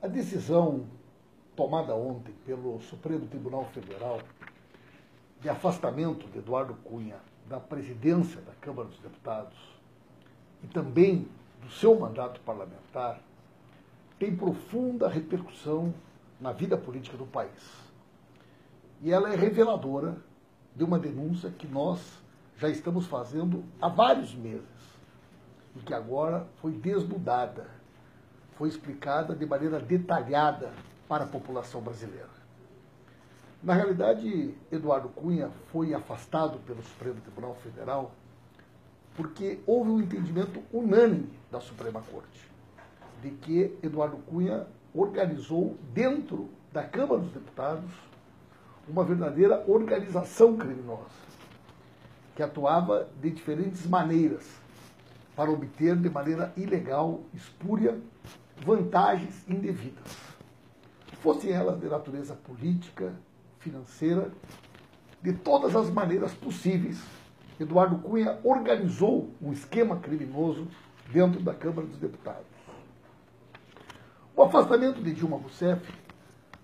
A decisão tomada ontem pelo Supremo Tribunal Federal de afastamento de Eduardo Cunha da presidência da Câmara dos Deputados e também do seu mandato parlamentar tem profunda repercussão na vida política do país. E ela é reveladora de uma denúncia que nós já estamos fazendo há vários meses e que agora foi desnudada, foi explicada de maneira detalhada para a população brasileira. Na realidade, Eduardo Cunha foi afastado pelo Supremo Tribunal Federal porque houve um entendimento unânime da Suprema Corte de que Eduardo Cunha organizou dentro da Câmara dos Deputados uma verdadeira organização criminosa que atuava de diferentes maneiras para obter de maneira ilegal, espúria, vantagens indevidas, fossem elas de natureza política, financeira, de todas as maneiras possíveis. Eduardo Cunha organizou um esquema criminoso dentro da Câmara dos Deputados. O afastamento de Dilma Rousseff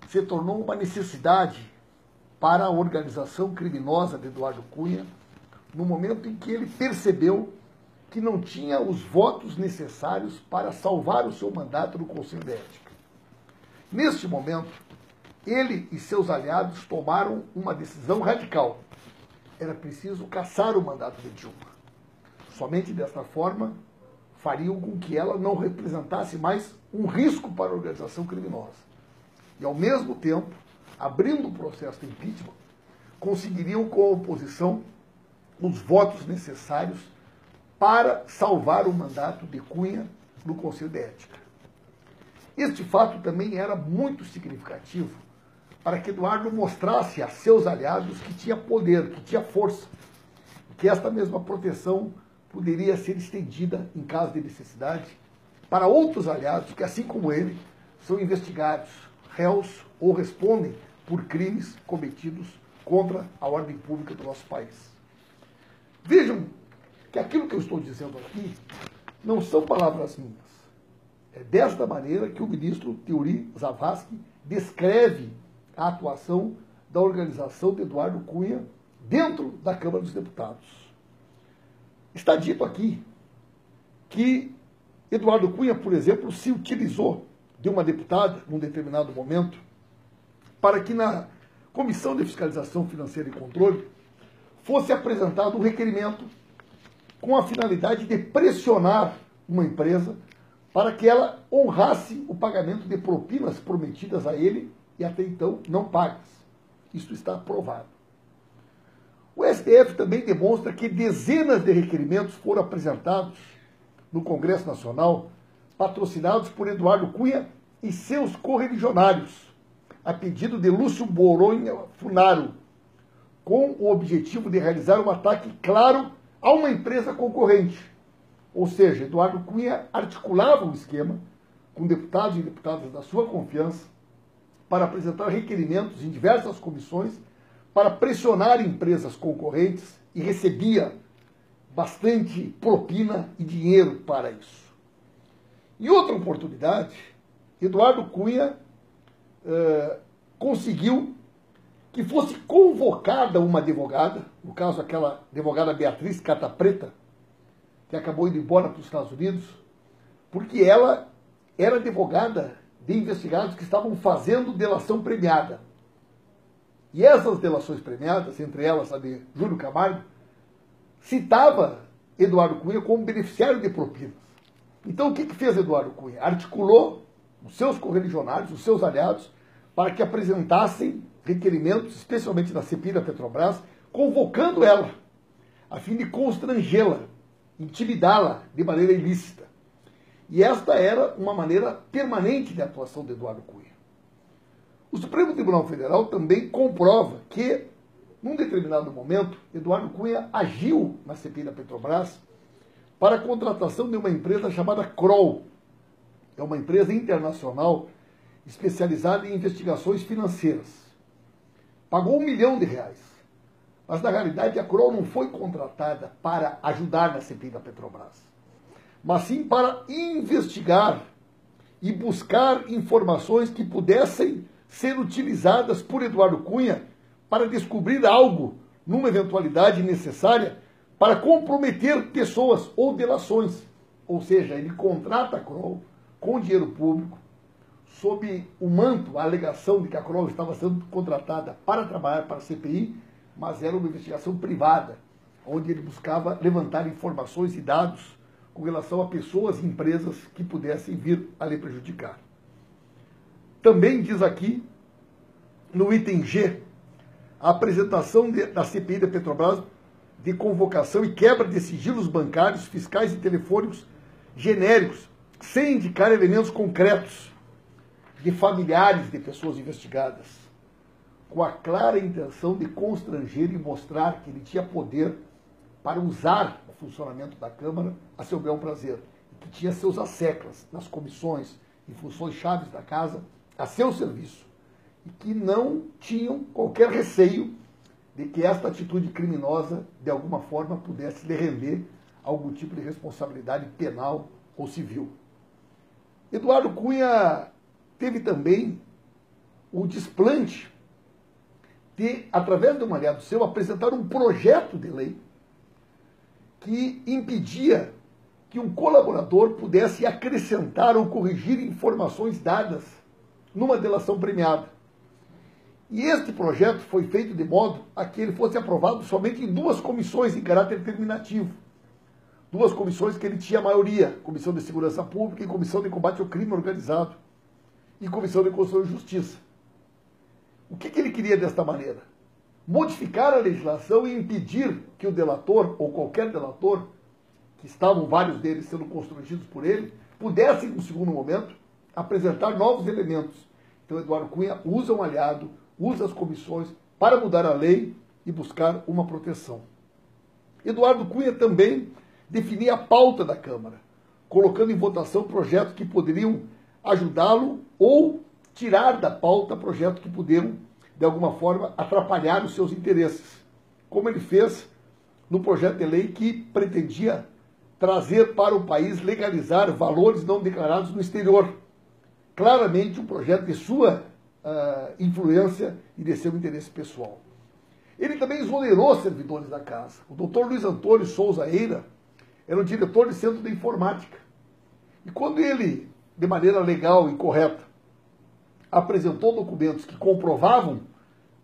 se tornou uma necessidade para a organização criminosa de Eduardo Cunha, no momento em que ele percebeu que não tinha os votos necessários para salvar o seu mandato no Conselho de Ética. Neste momento, ele e seus aliados tomaram uma decisão radical. Era preciso cassar o mandato de Dilma. Somente desta forma fariam com que ela não representasse mais um risco para a organização criminosa. E, ao mesmo tempo, abrindo o processo de impeachment, conseguiriam com a oposição os votos necessários para salvar o mandato de Cunha no Conselho de Ética. Este fato também era muito significativo para que Eduardo mostrasse a seus aliados que tinha poder, que tinha força, que esta mesma proteção poderia ser estendida, em caso de necessidade, para outros aliados que, assim como ele, são investigados, réus ou respondem por crimes cometidos contra a ordem pública do nosso país. Vejam que aquilo que eu estou dizendo aqui não são palavras minhas. É desta maneira que o ministro Teori Zavascki descreve a atuação da organização de Eduardo Cunha dentro da Câmara dos Deputados. Está dito aqui que Eduardo Cunha, por exemplo, se utilizou de uma deputada, num determinado momento, para que na Comissão de Fiscalização Financeira e Controle fosse apresentado um requerimento com a finalidade de pressionar uma empresa para que ela honrasse o pagamento de propinas prometidas a ele e até então não pagas. Isso está aprovado. O STF também demonstra que dezenas de requerimentos foram apresentados no Congresso Nacional, patrocinados por Eduardo Cunha e seus correligionários, a pedido de Lúcio Boronha Funaro, com o objetivo de realizar um ataque claro a uma empresa concorrente. Ou seja, Eduardo Cunha articulava um esquema com deputados e deputadas da sua confiança para apresentar requerimentos em diversas comissões para pressionar empresas concorrentes e recebia bastante propina e dinheiro para isso. Em outra oportunidade, Eduardo Cunha conseguiu que fosse convocada uma advogada, no caso aquela advogada Beatriz Carta Preta, que acabou indo embora para os Estados Unidos, porque ela era advogada de investigados que estavam fazendo delação premiada. E essas delações premiadas, entre elas a de Júlio Camargo, citava Eduardo Cunha como beneficiário de propinas. Então o que fez Eduardo Cunha? Articulou os seus correligionários, os seus aliados, para que apresentassem requerimentos, especialmente na CPI da Petrobras, convocando ela, a fim de constrangê-la, intimidá-la de maneira ilícita. E esta era uma maneira permanente de atuação de Eduardo Cunha. O Supremo Tribunal Federal também comprova que, num determinado momento, Eduardo Cunha agiu na CPI da Petrobras para a contratação de uma empresa chamada Kroll. É uma empresa internacional especializada em investigações financeiras. Pagou R$1 milhão. Mas, na realidade, a Kroll não foi contratada para ajudar na CPI da Petrobras, mas sim para investigar e buscar informações que pudessem ser utilizadas por Eduardo Cunha para descobrir algo numa eventualidade necessária para comprometer pessoas ou delações. Ou seja, ele contrata a Kroll com dinheiro público, sob o manto, a alegação de que a Kroll estava sendo contratada para trabalhar para a CPI, mas era uma investigação privada, onde ele buscava levantar informações e dados com relação a pessoas e empresas que pudessem vir a lhe prejudicar. Também diz aqui, no item G, a apresentação da CPI da Petrobras de convocação e quebra de sigilos bancários, fiscais e telefônicos genéricos, sem indicar elementos concretos de familiares de pessoas investigadas, com a clara intenção de constranger e mostrar que ele tinha poder para usar o funcionamento da Câmara a seu bel prazer, que tinha seus asseclas nas comissões e funções chaves da Casa a seu serviço, e que não tinham qualquer receio de que esta atitude criminosa, de alguma forma, pudesse lhe render algum tipo de responsabilidade penal ou civil. Eduardo Cunha teve também o desplante de, através de um aliado seu, apresentar um projeto de lei que impedia que um colaborador pudesse acrescentar ou corrigir informações dadas numa delação premiada. E este projeto foi feito de modo a que ele fosse aprovado somente em duas comissões em caráter terminativo. Duas comissões que ele tinha maioria, Comissão de Segurança Pública e Comissão de Combate ao Crime Organizado e Comissão de Constituição e Justiça. O que ele queria desta maneira? Modificar a legislação e impedir que o delator, ou qualquer delator, que estavam vários deles sendo constrangidos por ele, pudesse, no segundo momento, apresentar novos elementos. Então, Eduardo Cunha usa um aliado, usa as comissões para mudar a lei e buscar uma proteção. Eduardo Cunha também definia a pauta da Câmara, colocando em votação projetos que poderiam ajudá-lo ou tirar da pauta projetos que poderiam, de alguma forma, atrapalhar os seus interesses, como ele fez no projeto de lei que pretendia trazer para o país, legalizar valores não declarados no exterior. Claramente um projeto de sua influência e de seu interesse pessoal. Ele também exonerou servidores da casa. O doutor Luiz Antônio Souza Eira era o diretor de Centro de Informática. E quando ele, de maneira legal e correta, apresentou documentos que comprovavam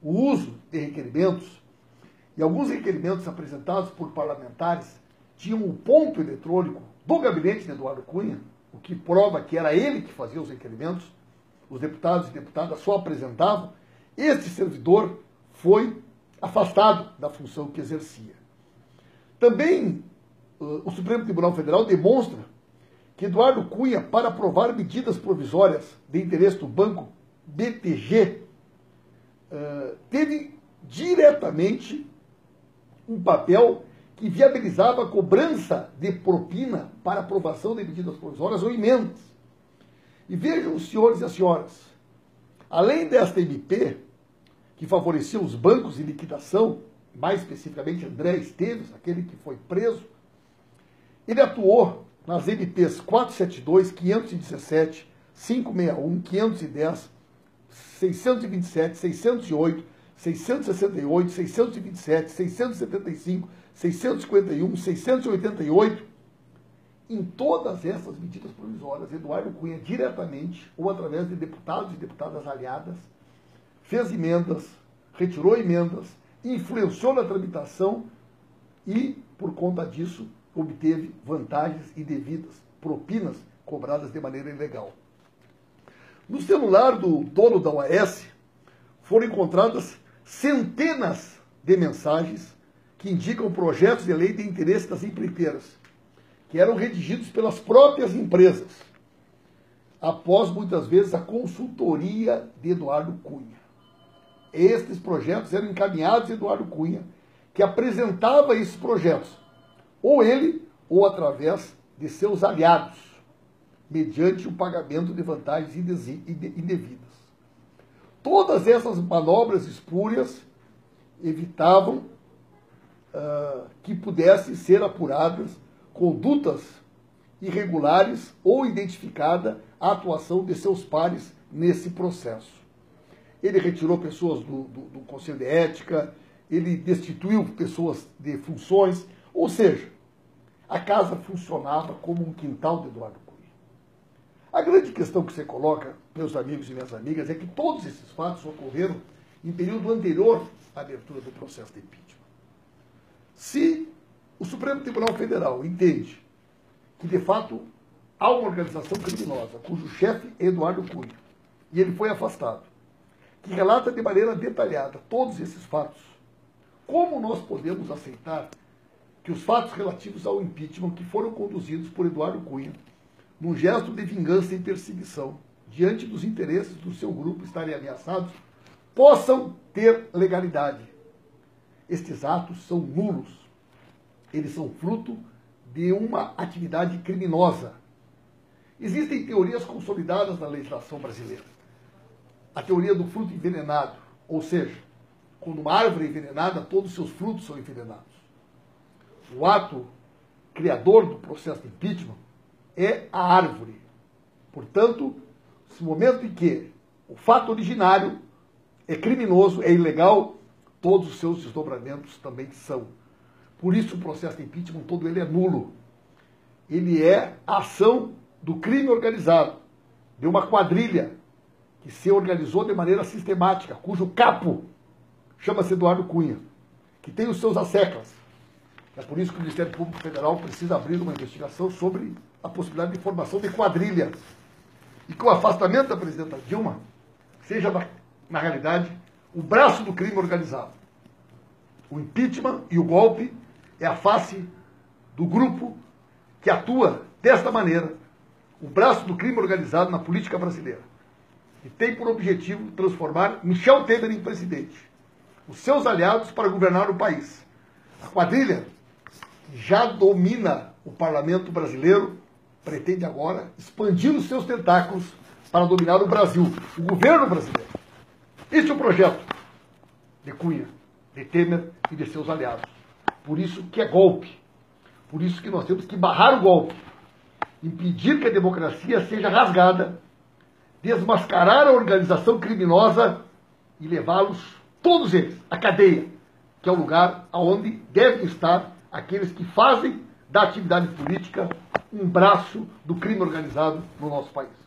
o uso de requerimentos, e alguns requerimentos apresentados por parlamentares tinham o ponto eletrônico do gabinete de Eduardo Cunha, o que prova que era ele que fazia os requerimentos, os deputados e deputadas só apresentavam, este servidor foi afastado da função que exercia. Também o Supremo Tribunal Federal demonstra que Eduardo Cunha, para aprovar medidas provisórias de interesse do Banco BTG, teve diretamente um papel que viabilizava a cobrança de propina para aprovação de medidas provisórias ou emendas. E vejam, os senhores e as senhoras, além desta MP, que favorecia os bancos em liquidação, mais especificamente André Esteves, aquele que foi preso, ele atuou nas MPs 472, 517, 561, 510, 627, 608, 668, 627, 675, 651, 688. Em todas essas medidas provisórias, Eduardo Cunha, diretamente ou através de deputados e deputadas aliadas, fez emendas, retirou emendas, influenciou na tramitação e, por conta disso, obteve vantagens indevidas, propinas cobradas de maneira ilegal. No celular do dono da OAS foram encontradas centenas de mensagens que indicam projetos de lei de interesse das empreiteiras, que eram redigidos pelas próprias empresas, após muitas vezes a consultoria de Eduardo Cunha. Estes projetos eram encaminhados a Eduardo Cunha, que apresentava esses projetos, ou ele, ou através de seus aliados, mediante o pagamento de vantagens indevidas. Todas essas manobras espúrias evitavam que pudessem ser apuradas condutas irregulares ou identificada a atuação de seus pares nesse processo. Ele retirou pessoas do Conselho de Ética, ele destituiu pessoas de funções, ou seja, a casa funcionava como um quintal de Eduardo Cunha. A grande questão que você coloca, meus amigos e minhas amigas, é que todos esses fatos ocorreram em período anterior à abertura do processo de impeachment. Se o Supremo Tribunal Federal entende que, de fato, há uma organização criminosa cujo chefe é Eduardo Cunha, e ele foi afastado, que relata de maneira detalhada todos esses fatos, como nós podemos aceitar que os fatos relativos ao impeachment que foram conduzidos por Eduardo Cunha, num gesto de vingança e perseguição, diante dos interesses do seu grupo estarem ameaçados, possam ter legalidade? Estes atos são nulos. Eles são fruto de uma atividade criminosa. Existem teorias consolidadas na legislação brasileira. A teoria do fruto envenenado, ou seja, quando uma árvore é envenenada, todos os seus frutos são envenenados. O ato criador do processo de impeachment é a árvore. Portanto, no momento em que o fato originário é criminoso, é ilegal, todos os seus desdobramentos também são. Por isso o processo de impeachment todo ele é nulo. Ele é a ação do crime organizado, de uma quadrilha que se organizou de maneira sistemática, cujo capo chama-se Eduardo Cunha, que tem os seus asseclas. É por isso que o Ministério Público Federal precisa abrir uma investigação sobre a possibilidade de formação de quadrilha. E que o afastamento da presidenta Dilma seja, na realidade, o braço do crime organizado. O impeachment e o golpe é a face do grupo que atua desta maneira, o braço do crime organizado na política brasileira. E tem por objetivo transformar Michel Temer em presidente, os seus aliados para governar o país. A quadrilha já domina o parlamento brasileiro, pretende agora expandir os seus tentáculos para dominar o Brasil, o governo brasileiro. Este é o projeto de Cunha, de Temer e de seus aliados. Por isso que é golpe. Por isso que nós temos que barrar o golpe, impedir que a democracia seja rasgada, desmascarar a organização criminosa e levá-los, todos eles, à cadeia, que é o lugar onde devem estar aqueles que fazem da atividade política um braço do crime organizado no nosso país.